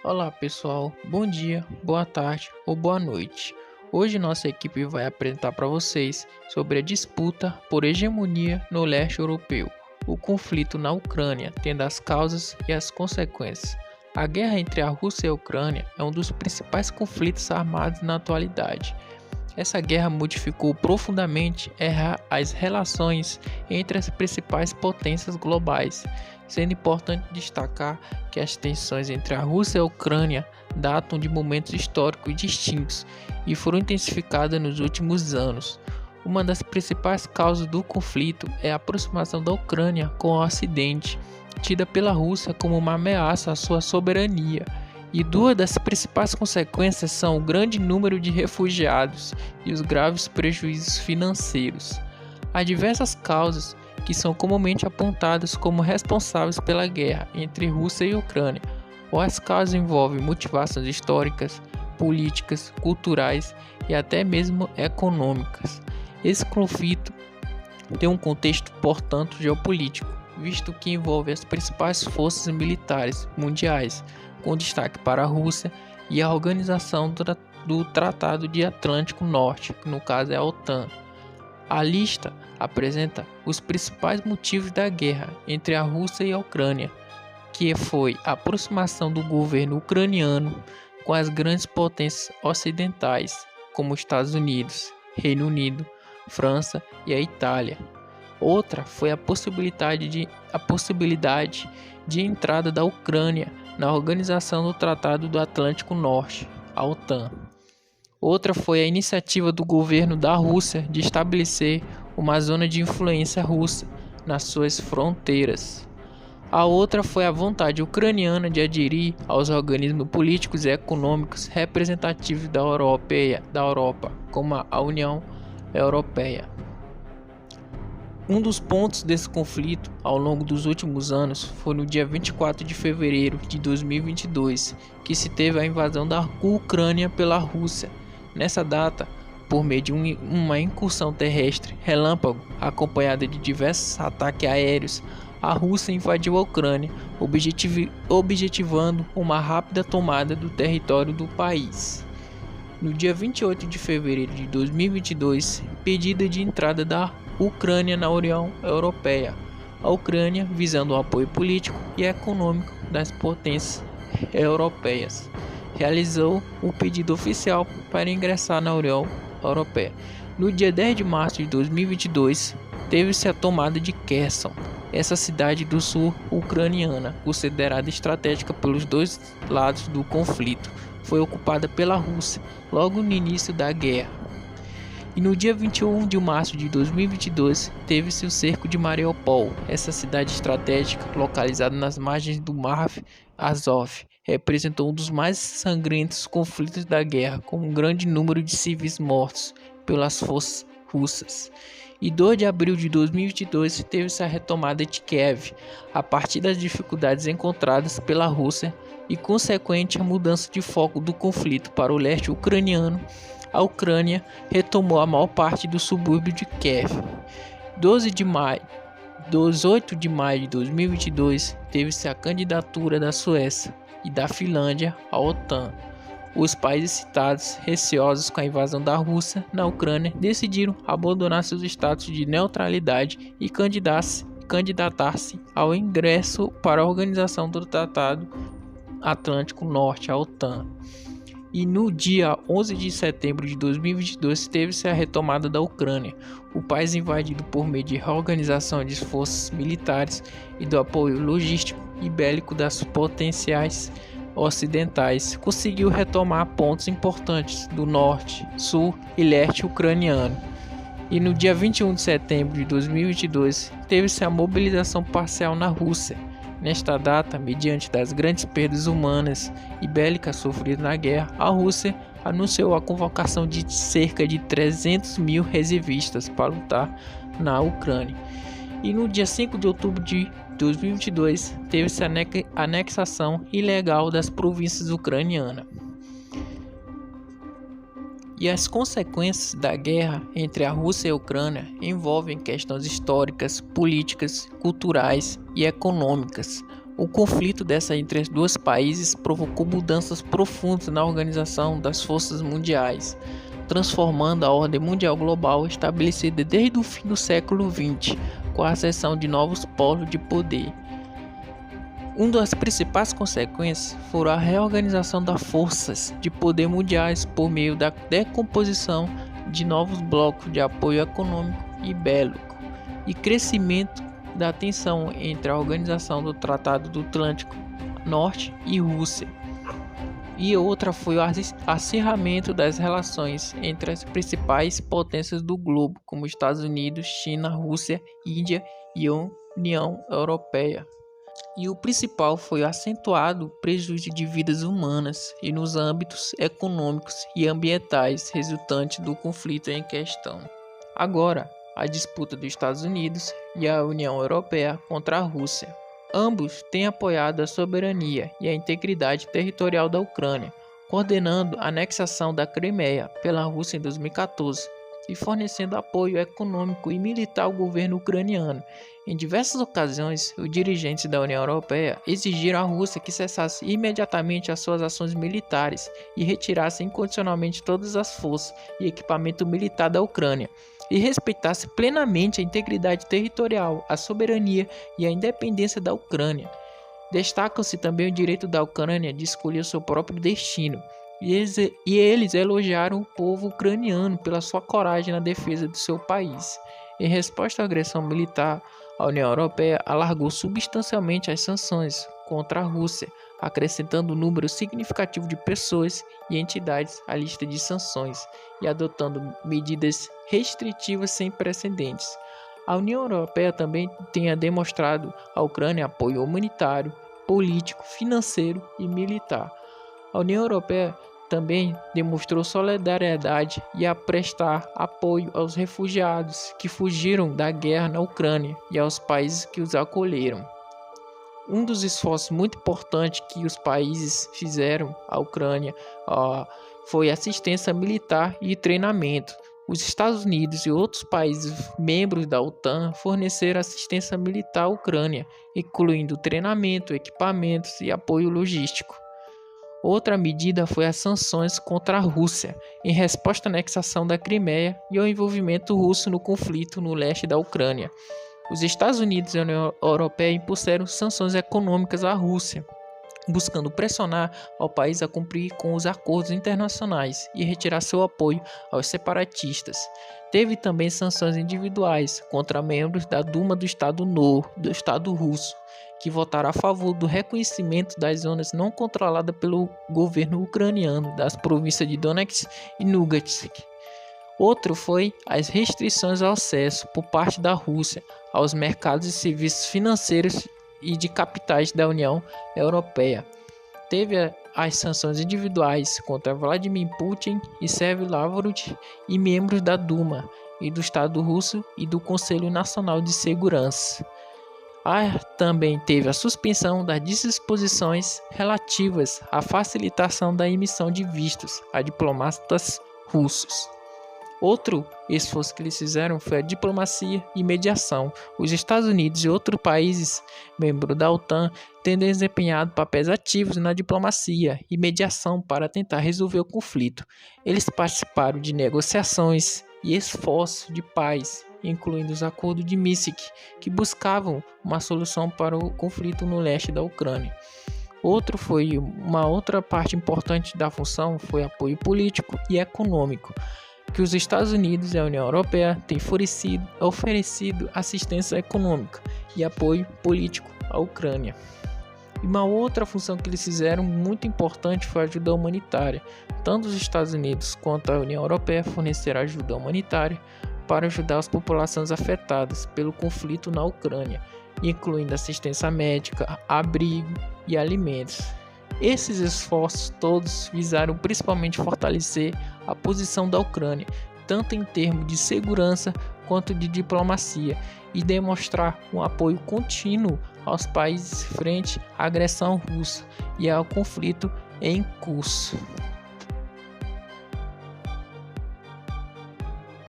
Olá pessoal, bom dia, boa tarde ou boa noite. Hoje nossa equipe vai apresentar para vocês sobre a disputa por hegemonia no leste europeu, o conflito na Ucrânia, tendo as causas e as consequências. A guerra entre a Rússia e a Ucrânia é um dos principais conflitos armados na atualidade. Essa guerra modificou profundamente as relações entre as principais potências globais, sendo importante destacar que as tensões entre a Rússia e a Ucrânia datam de momentos históricos distintos e foram intensificadas nos últimos anos. Uma das principais causas do conflito é a aproximação da Ucrânia com o Ocidente, tida pela Rússia como uma ameaça à sua soberania. E duas das principais consequências são o grande número de refugiados e os graves prejuízos financeiros. Há diversas causas que são comumente apontadas como responsáveis pela guerra entre Rússia e Ucrânia, ou as causas envolvem motivações históricas, políticas, culturais e até mesmo econômicas. Esse conflito tem um contexto, portanto, geopolítico, visto que envolve as principais forças militares mundiais, com destaque para a Rússia e a organização do Tratado de Atlântico Norte, que no caso é a OTAN. A lista apresenta os principais motivos da guerra entre a Rússia e a Ucrânia, que foi a aproximação do governo ucraniano com as grandes potências ocidentais, como os Estados Unidos, Reino Unido, França e a Itália. Outra foi a possibilidade de entrada da Ucrânia na Organização do Tratado do Atlântico Norte, a OTAN. Outra foi a iniciativa do governo da Rússia de estabelecer uma zona de influência russa nas suas fronteiras. A outra foi a vontade ucraniana de aderir aos organismos políticos e econômicos representativos da Europa, como a União Europeia. Um dos pontos desse conflito ao longo dos últimos anos foi no dia 24 de fevereiro de 2022, que se teve a invasão da Ucrânia pela Rússia. Nessa data, por meio de uma incursão terrestre relâmpago, acompanhada de diversos ataques aéreos, a Rússia invadiu a Ucrânia, objetivando uma rápida tomada do território do país. No dia 28 de fevereiro de 2022, pedida de entrada da Ucrânia na União Europeia. A Ucrânia, visando o apoio político e econômico das potências europeias, realizou o pedido oficial para ingressar na União Europeia. No dia 10 de março de 2022, teve-se a tomada de Kherson, essa cidade do sul ucraniana, considerada estratégica pelos dois lados do conflito, foi ocupada pela Rússia logo no início da guerra. E no dia 21 de março de 2022, teve-se o cerco de Mariupol, essa cidade estratégica localizada nas margens do Mar Azov. Representou um dos mais sangrentos conflitos da guerra, com um grande número de civis mortos pelas forças russas. E 2 de abril de 2022, teve-se a retomada de Kiev, a partir das dificuldades encontradas pela Rússia e consequente a mudança de foco do conflito para o leste ucraniano. A Ucrânia retomou a maior parte do subúrbio de Kiev. 18 de maio de 2022, teve-se a candidatura da Suécia e da Finlândia à OTAN. Os países citados, receosos com a invasão da Rússia na Ucrânia, decidiram abandonar seus status de neutralidade e candidatar-se ao ingresso para a Organização do Tratado Atlântico Norte, a OTAN. E no dia 11 de setembro de 2022, teve-se a retomada da Ucrânia. O país, invadido por meio de reorganização de forças militares e do apoio logístico e bélico das potenciais ocidentais, conseguiu retomar pontos importantes do norte, sul e leste ucraniano. E no dia 21 de setembro de 2022, teve-se a mobilização parcial na Rússia. Nesta data, mediante das grandes perdas humanas e bélicas sofridas na guerra, a Rússia anunciou a convocação de cerca de 300 mil reservistas para lutar na Ucrânia. E no dia 5 de outubro de 2022, teve-se a anexação ilegal das províncias ucranianas. E as consequências da guerra entre a Rússia e a Ucrânia envolvem questões históricas, políticas, culturais e econômicas. O conflito entre os dois países provocou mudanças profundas na organização das forças mundiais, transformando a ordem mundial global estabelecida desde o fim do século XX, com a ascensão de novos polos de poder. Uma das principais consequências foi a reorganização das forças de poder mundiais por meio da decomposição de novos blocos de apoio econômico e bélico e crescimento da tensão entre a organização do Tratado do Atlântico Norte e Rússia. E outra foi o acirramento das relações entre as principais potências do globo, como Estados Unidos, China, Rússia, Índia e União Europeia. E o principal foi o acentuado prejuízo de vidas humanas e nos âmbitos econômicos e ambientais resultante do conflito em questão. Agora, a disputa dos Estados Unidos e a União Europeia contra a Rússia. Ambos têm apoiado a soberania e a integridade territorial da Ucrânia, coordenando a anexação da Crimeia pela Rússia em 2014 e fornecendo apoio econômico e militar ao governo ucraniano. Em diversas ocasiões, os dirigentes da União Europeia exigiram à Rússia que cessasse imediatamente as suas ações militares e retirasse incondicionalmente todas as forças e equipamento militar da Ucrânia, e respeitasse plenamente a integridade territorial, a soberania e a independência da Ucrânia. Destacam-se também o direito da Ucrânia de escolher o seu próprio destino, e eles elogiaram o povo ucraniano pela sua coragem na defesa do seu país. Em resposta à agressão militar, a União Europeia alargou substancialmente as sanções contra a Rússia, acrescentando um número significativo de pessoas e entidades à lista de sanções e adotando medidas restritivas sem precedentes. A União Europeia também tem demonstrado à Ucrânia apoio humanitário, político, financeiro e militar. A União Europeia também demonstrou solidariedade e a prestar apoio aos refugiados que fugiram da guerra na Ucrânia e aos países que os acolheram. Um dos esforços muito importantes que os países fizeram à Ucrânia foi assistência militar e treinamento. Os Estados Unidos e outros países membros da OTAN forneceram assistência militar à Ucrânia, incluindo treinamento, equipamentos e apoio logístico. Outra medida foi as sanções contra a Rússia, em resposta à anexação da Crimeia e ao envolvimento russo no conflito no leste da Ucrânia. Os Estados Unidos e a União Europeia impuseram sanções econômicas à Rússia, buscando pressionar ao país a cumprir com os acordos internacionais e retirar seu apoio aos separatistas. Teve também sanções individuais contra membros da Duma do Estado russo, que votaram a favor do reconhecimento das zonas não controladas pelo governo ucraniano das províncias de Donetsk e Lugansk. Outro foi as restrições ao acesso por parte da Rússia aos mercados e serviços financeiros e de capitais da União Europeia. Teve as sanções individuais contra Vladimir Putin e Sergei Lavrov e membros da Duma e do Estado russo e do Conselho Nacional de Segurança. Também teve a suspensão das disposições relativas à facilitação da emissão de vistos a diplomatas russos. Outro esforço que eles fizeram foi a diplomacia e mediação. Os Estados Unidos e outros países membros da OTAN têm desempenhado papéis ativos na diplomacia e mediação para tentar resolver o conflito. Eles participaram de negociações e esforços de paz, incluindo os acordos de Minsk, que buscavam uma solução para o conflito no leste da Ucrânia. Uma outra parte importante da função foi apoio político e econômico, que os Estados Unidos e a União Europeia têm oferecido assistência econômica e apoio político à Ucrânia. E uma outra função que eles fizeram muito importante foi a ajuda humanitária. Tanto os Estados Unidos quanto a União Europeia forneceram ajuda humanitária para ajudar as populações afetadas pelo conflito na Ucrânia, incluindo assistência médica, abrigo e alimentos. Esses esforços todos visaram principalmente fortalecer a posição da Ucrânia, tanto em termos de segurança quanto de diplomacia, e demonstrar um apoio contínuo aos países frente à agressão russa e ao conflito em curso.